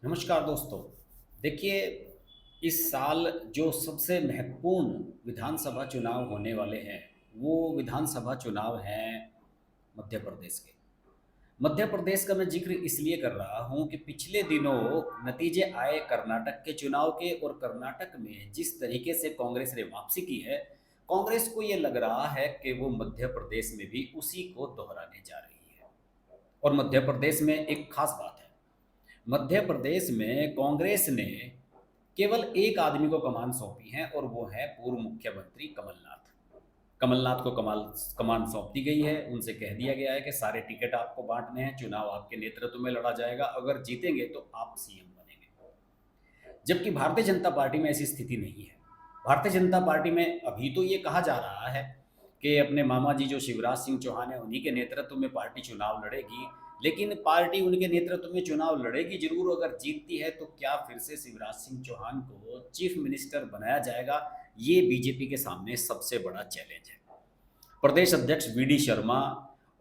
नमस्कार दोस्तों। देखिए, इस साल जो सबसे महत्वपूर्ण विधानसभा चुनाव होने वाले हैं, वो विधानसभा चुनाव हैं मध्य प्रदेश के। मध्य प्रदेश का मैं ज़िक्र इसलिए कर रहा हूँ कि पिछले दिनों नतीजे आए कर्नाटक के चुनाव के, और कर्नाटक में जिस तरीके से कांग्रेस ने वापसी की है, कांग्रेस को ये लग रहा है कि वो मध्य प्रदेश में भी उसी को दोहराने जा रही है। और मध्य प्रदेश में एक खास बात है। मध्य प्रदेश में कांग्रेस ने केवल एक आदमी को कमान सौंपी है, और वो है पूर्व मुख्यमंत्री कमलनाथ। कमलनाथ को कमाल कमान सौंप दी गई है। उनसे कह दिया गया है कि सारे टिकट आपको बांटने हैं, चुनाव आपके नेतृत्व में लड़ा जाएगा, अगर जीतेंगे तो आप सीएम बनेंगे। जबकि भारतीय जनता पार्टी में ऐसी स्थिति नहीं है। भारतीय जनता पार्टी में अभी तो ये कहा जा रहा है कि अपने मामा जी जो शिवराज सिंह चौहान है, उन्हीं के नेतृत्व में पार्टी चुनाव लड़ेगी। लेकिन पार्टी उनके नेतृत्व में चुनाव लड़ेगी जरूर, अगर जीतती है तो क्या फिर से शिवराज सिंह चौहान को चीफ मिनिस्टर बनाया जाएगा? ये बीजेपी के सामने सबसे बड़ा चैलेंज है। प्रदेश अध्यक्ष वी डी शर्मा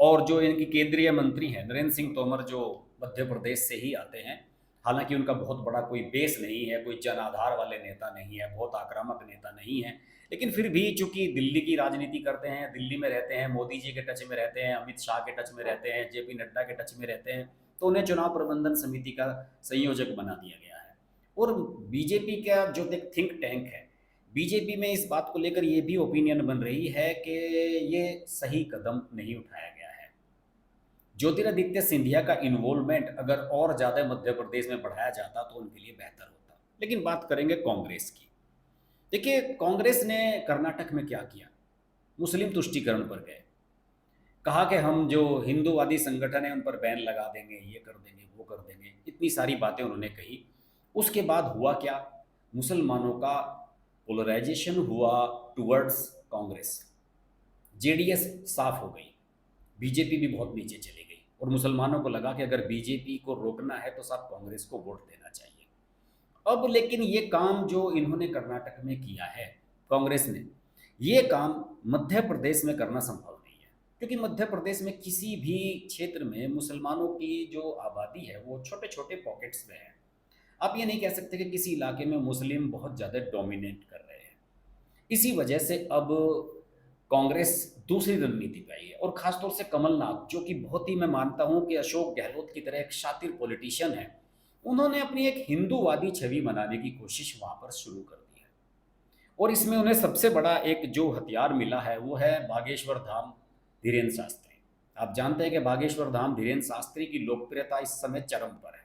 और जो इनकी केंद्रीय मंत्री हैं नरेंद्र सिंह तोमर, जो मध्य प्रदेश से ही आते हैं। हालांकि उनका बहुत बड़ा कोई बेस नहीं है, कोई जन आधार वाले नेता नहीं है, बहुत आक्रामक नेता नहीं है। लेकिन फिर भी चूंकि दिल्ली की राजनीति करते हैं, दिल्ली में रहते हैं, मोदी जी के टच में रहते हैं, अमित शाह के टच में रहते हैं, जेपी नड्डा के टच में रहते हैं, तो उन्हें चुनाव प्रबंधन समिति का संयोजक बना दिया गया है। और बीजेपी का जो एक थिंक टैंक है, बीजेपी में इस बात को लेकर ये भी ओपिनियन बन रही है कि ये सही कदम नहीं उठाया गया है। ज्योतिरादित्य सिंधिया का इन्वॉल्वमेंट अगर और ज़्यादा मध्य प्रदेश में बढ़ाया जाता तो उनके लिए बेहतर होता। लेकिन बात करेंगे कांग्रेस की। देखिए, कांग्रेस ने कर्नाटक में क्या किया? मुस्लिम तुष्टीकरण पर गए। कहा कि हम जो हिंदूवादी संगठन है उन पर बैन लगा देंगे, ये कर देंगे, वो कर देंगे, इतनी सारी बातें उन्होंने कही। उसके बाद हुआ क्या? मुसलमानों का पोलराइजेशन हुआ टुवर्ड्स कांग्रेस। जेडीएस साफ हो गई, बीजेपी भी बहुत नीचे चली गई, और मुसलमानों को लगा कि अगर बीजेपी को रोकना है तो साहब कांग्रेस को वोट देना चाहिए। अब लेकिन ये काम जो इन्होंने कर्नाटक में किया है कांग्रेस ने, ये काम मध्य प्रदेश में करना संभव नहीं है। क्योंकि मध्य प्रदेश में किसी भी क्षेत्र में मुसलमानों की जो आबादी है वो छोटे छोटे पॉकेट्स में है। आप ये नहीं कह सकते कि किसी इलाके में मुस्लिम बहुत ज़्यादा डोमिनेट कर रहे हैं। इसी वजह से अब कांग्रेस दूसरी रणनीति पे आई है, और खासतौर से कमलनाथ, जो कि बहुत ही मैं मानता हूं कि अशोक गहलोत की तरह एक शातिर पॉलिटिशियन है, उन्होंने अपनी एक हिंदूवादी छवि बनाने की कोशिश वहां पर शुरू कर दी है। और इसमें उन्हें सबसे बड़ा एक जो हथियार मिला है वो है बागेश्वर धाम धीरेन्द्र शास्त्री। आप जानते हैं कि बागेश्वर धाम धीरेन्द्र शास्त्री की लोकप्रियता इस समय चरम पर है।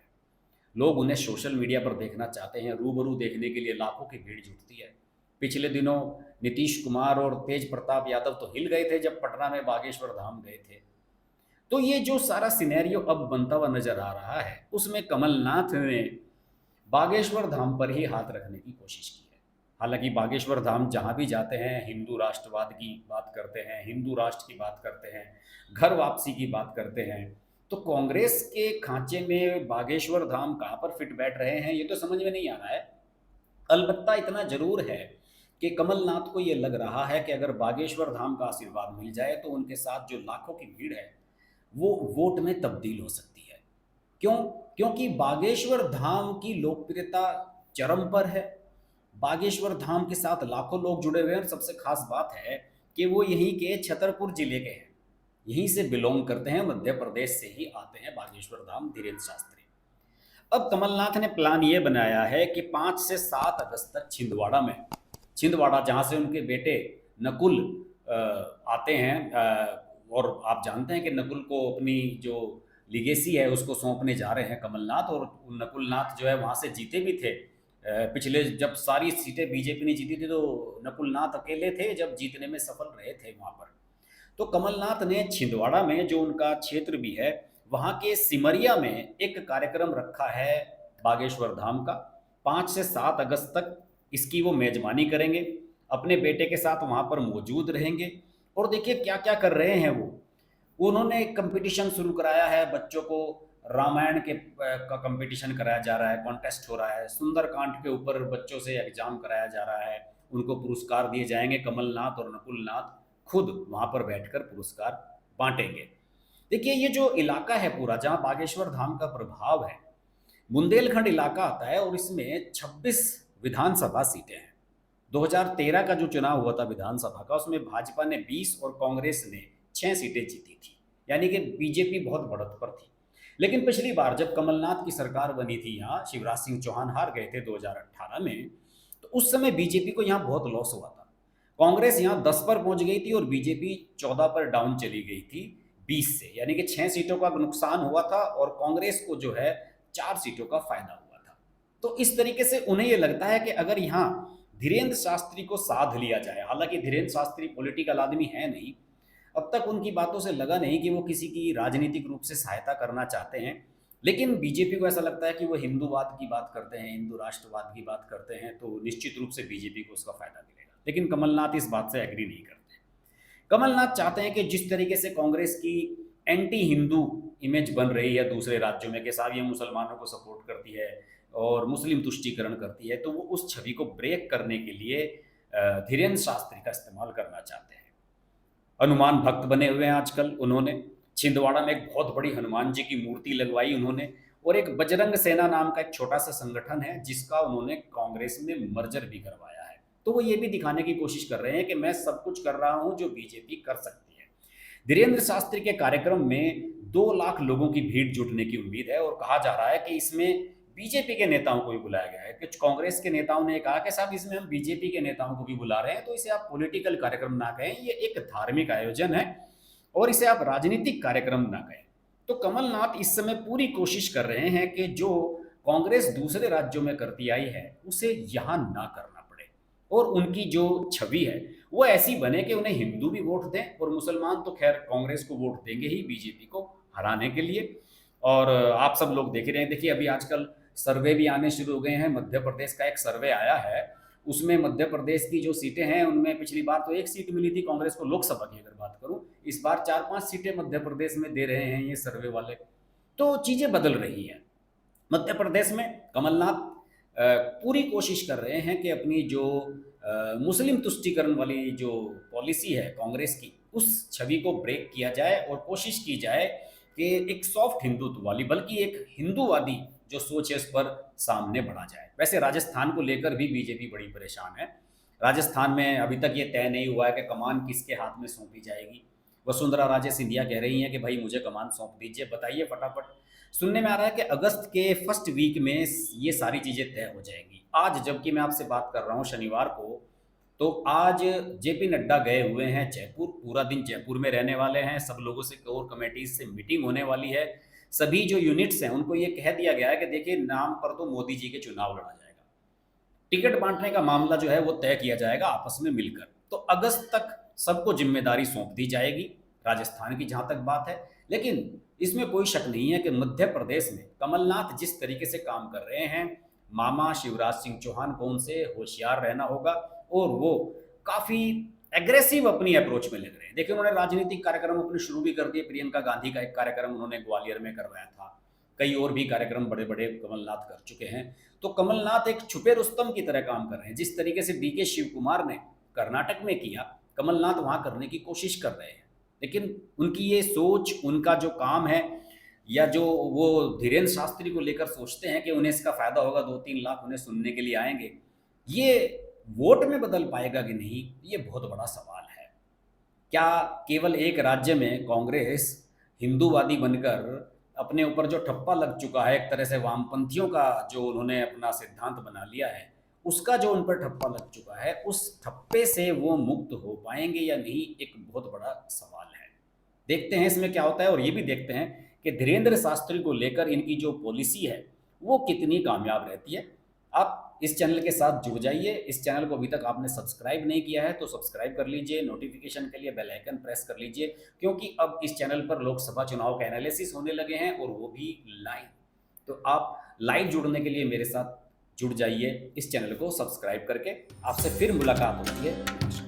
लोग उन्हें सोशल मीडिया पर देखना चाहते हैं, रूबरू देखने के लिए लाखों की भीड़ जुटती है। पिछले दिनों नीतीश कुमार और तेज प्रताप यादव तो हिल गए थे जब पटना में बागेश्वर धाम गए थे। तो ये जो सारा सिनेरियो अब बनता हुआ नजर आ रहा है, उसमें कमलनाथ ने बागेश्वर धाम पर ही हाथ रखने की कोशिश की है। हालांकि बागेश्वर धाम जहां भी जाते हैं हिंदू राष्ट्रवाद की बात करते हैं, हिंदू राष्ट्र की बात करते हैं, घर वापसी की बात करते हैं। तो कांग्रेस के खांचे में बागेश्वर धाम कहाँ पर फिट बैठ रहे हैं, ये तो समझ में नहीं आ रहा है। अलबत्ता इतना जरूर है कि कमलनाथ को ये लग रहा है कि अगर बागेश्वर धाम का आशीर्वाद मिल जाए तो उनके साथ जो लाखों की भीड़ है वो वोट में तब्दील हो सकती है। क्यों? क्योंकि बागेश्वर धाम की लोकप्रियता चरम पर है। बागेश्वर धाम के साथ लाखों लोग जुड़े हुए हैं, और सबसे खास बात है कि वो यहीं के छतरपुर जिले के हैं, यहीं से बिलोंग करते हैं, मध्य प्रदेश से ही आते हैं बागेश्वर धाम धीरेन्द्र शास्त्री। अब कमलनाथ ने प्लान ये बनाया है कि 5 से 7 अगस्त तक छिंदवाड़ा में, छिंदवाड़ा जहाँ से उनके बेटे नकुल आते हैं, और आप जानते हैं कि नकुल को अपनी जो लिगेसी है उसको सौंपने जा रहे हैं कमलनाथ। और नकुल नाथ जो है वहाँ से जीते भी थे। पिछले जब सारी सीटें बीजेपी ने जीती थी तो नकुल नाथ अकेले थे जब जीतने में सफल रहे थे वहाँ पर। तो कमलनाथ ने छिंदवाड़ा में जो उनका क्षेत्र भी है, वहाँ के सिमरिया में एक कार्यक्रम रखा है बागेश्वर धाम का। 5 से 7 अगस्त तक इसकी वो मेजबानी करेंगे, अपने बेटे के साथ वहाँ पर मौजूद रहेंगे। और देखिए क्या क्या कर रहे हैं वो। उन्होंने एक कंपटीशन शुरू कराया है बच्चों को, रामायण के का कंपटीशन कराया जा रहा है, कॉन्टेस्ट हो रहा है, सुंदरकांड के ऊपर बच्चों से एग्जाम कराया जा रहा है, उनको पुरस्कार दिए जाएंगे। कमलनाथ और नकुल नाथ खुद वहां पर बैठकर पुरस्कार बांटेंगे। देखिए ये जो इलाका है पूरा जहाँ बागेश्वर धाम का प्रभाव है, बुंदेलखंड इलाका आता है और इसमें 26 विधानसभा सीटें हैं। 2013 का जो चुनाव हुआ था विधानसभा का, उसमें भाजपा ने 20 और कांग्रेस ने 6 सीटें जीती थी, यानी कि बीजेपी बहुत बढ़त पर थी। लेकिन पिछली बार जब कमलनाथ की सरकार बनी थी, यहाँ शिवराज सिंह चौहान हार गए थे 2018 में, तो उस समय बीजेपी को यहाँ बहुत लॉस हुआ था। कांग्रेस यहाँ 10 पर पहुंच गई थी और बीजेपी 14 पर डाउन चली गई थी 20 से, यानी कि 6 सीटों का नुकसान हुआ था और कांग्रेस को जो है 4 सीटों का फायदा हुआ था। तो इस तरीके से उन्हें ये लगता है कि अगर यहाँ धीरेन्द्र शास्त्री को साध लिया जाए, हालांकि धीरेन्द्र शास्त्री पॉलिटिकल आदमी है नहीं, अब तक उनकी बातों से लगा नहीं कि वो किसी की राजनीतिक रूप से सहायता करना चाहते हैं, लेकिन बीजेपी को ऐसा लगता है कि वो हिंदूवाद की बात करते हैं, हिंदू राष्ट्रवाद की बात करते हैं, तो निश्चित रूप से बीजेपी को उसका फायदा मिलेगा। लेकिन कमलनाथ इस बात से एग्री नहीं करते। कमलनाथ चाहते हैं कि जिस तरीके से कांग्रेस की एंटी हिंदू इमेज बन रही है दूसरे राज्यों में, कि साहब ये मुसलमानों को सपोर्ट करती है और मुस्लिम तुष्टीकरण करती है, तो वो उस छवि को ब्रेक करने के लिए धीरेन्द्र शास्त्री का इस्तेमाल करना चाहते हैं। हनुमान भक्त बने हुए हैं आजकल उन्होंने, छिंदवाड़ा में एक बहुत बड़ी हनुमान जी की मूर्ति लगवाई उन्होंने, और एक बजरंग सेना नाम का एक छोटा सा संगठन है जिसका उन्होंने कांग्रेस में मर्जर भी करवाया है। तो वो ये भी दिखाने की कोशिश कर रहे हैं कि मैं सब कुछ कर रहा हूं जो बीजेपी कर सकती है। धीरेन्द्र शास्त्री के कार्यक्रम में 2 लाख लोगों की भीड़ जुटने की उम्मीद है और कहा जा रहा है कि इसमें बीजेपी के नेताओं को भी बुलाया गया है। कुछ कांग्रेस के नेताओं ने कहा कि साहब इसमें हम बीजेपी के नेताओं को भी बुला रहे हैं, तो इसे आप पॉलिटिकल कार्यक्रम ना कहें, ये एक धार्मिक आयोजन है और इसे आप राजनीतिक कार्यक्रम ना कहें। तो कमलनाथ इस समय पूरी कोशिश कर रहे हैं कि जो कांग्रेस दूसरे राज्यों में करती आई है उसे यहाँ ना करना पड़े, और उनकी जो छवि है वो ऐसी बने कि उन्हें हिंदू भी वोट दें और मुसलमान तो खैर कांग्रेस को वोट देंगे ही बीजेपी को हराने के लिए। और आप सब लोग देख रहे हैं, देखिए अभी आजकल सर्वे भी आने शुरू हो गए हैं। मध्य प्रदेश का एक सर्वे आया है, उसमें मध्य प्रदेश की जो सीटें हैं उनमें पिछली बार तो 1 सीट मिली थी कांग्रेस को लोकसभा की, अगर बात करूं इस बार 4-5 सीटें मध्य प्रदेश में दे रहे हैं ये सर्वे वाले। तो चीजें बदल रही हैं मध्य प्रदेश में। कमलनाथ पूरी कोशिश कर रहे हैं कि अपनी जो मुस्लिम तुष्टीकरण वाली जो पॉलिसी है कांग्रेस की, उस छवि को ब्रेक किया जाए और कोशिश की जाए कि एक सॉफ्ट हिंदुत्व वाली, बल्कि एक हिंदूवादी जो सोच है उस पर सामने बढ़ा जाए। वैसे राजस्थान को लेकर भी बीजेपी बड़ी परेशान है। राजस्थान में अभी तक ये तय नहीं हुआ है कि कमान किसके हाथ में सौंपी जाएगी। वसुंधरा राजे सिंधिया कह रही हैं कि भाई मुझे कमान सौंप दीजिए, बताइए फटाफट। सुनने में आ रहा है कि अगस्त के फर्स्ट वीक में ये सारी चीज़ें तय हो जाएंगी। आज जबकि मैं आपसे बात कर रहा हूँ शनिवार को, तो आज जेपी नड्डा गए हुए हैं जयपुर, पूरा दिन जयपुर में रहने वाले हैं। सब लोगों से, कोर कमेटीज से मीटिंग होने वाली है। सभी जो यूनिट्स हैं उनको ये कह दिया गया है कि देखिए नाम पर तो मोदी जी के चुनाव लड़ा जाएगा, टिकट बांटने का मामला जो है वो तय किया जाएगा आपस में मिलकर। तो अगस्त तक सबको जिम्मेदारी सौंप दी जाएगी राजस्थान की जहां तक बात है। लेकिन इसमें कोई शक नहीं है कि मध्य प्रदेश में कमलनाथ जिस तरीके से काम कर रहे हैं, मामा शिवराज सिंह चौहान को उनसे होशियार रहना होगा और वो काफ़ी एग्रेसिव अपनी अप्रोच में लग रहे हैं। देखिए उन्होंने राजनीतिक कार्यक्रम अपने शुरू भी कर दिए। प्रियंका गांधी का एक कार्यक्रम उन्होंने ग्वालियर में करवाया था, कई और भी कार्यक्रम बड़े बड़े कमलनाथ कर चुके हैं। तो कमलनाथ एक छुपे रुस्तम की तरह काम कर रहे हैं। जिस तरीके से डीके शिव कुमार ने कर्नाटक में किया, कमलनाथ वहां करने की कोशिश कर रहे हैं। लेकिन उनकी ये सोच, उनका जो काम है, या जो वो धीरेन्द्र शास्त्री को लेकर सोचते हैं कि उन्हें इसका फायदा होगा, 2-3 लाख उन्हें सुनने के लिए आएंगे, ये वोट में बदल पाएगा कि नहीं, ये बहुत बड़ा सवाल है। क्या केवल एक राज्य में कांग्रेस हिंदूवादी बनकर अपने ऊपर जो ठप्पा लग चुका है, एक तरह से वामपंथियों का जो उन्होंने अपना सिद्धांत बना लिया है, उसका जो उन पर ठप्पा लग चुका है, उस ठप्पे से वो मुक्त हो पाएंगे या नहीं, एक बहुत बड़ा सवाल है। देखते हैं इसमें क्या होता है। और ये भी देखते हैं कि धीरेन्द्र शास्त्री को लेकर इनकी जो पॉलिसी है वो कितनी कामयाब रहती है। आप इस चैनल के साथ जुड़ जाइए। इस चैनल को अभी तक आपने सब्सक्राइब नहीं किया है तो सब्सक्राइब कर लीजिए, नोटिफिकेशन के लिए बेल आइकन प्रेस कर लीजिए, क्योंकि अब इस चैनल पर लोकसभा चुनाव का एनालिसिस होने लगे हैं और वो भी लाइव। तो आप लाइव जुड़ने के लिए मेरे साथ जुड़ जाइए, इस चैनल को सब्सक्राइब करके। आपसे फिर मुलाकात होती है।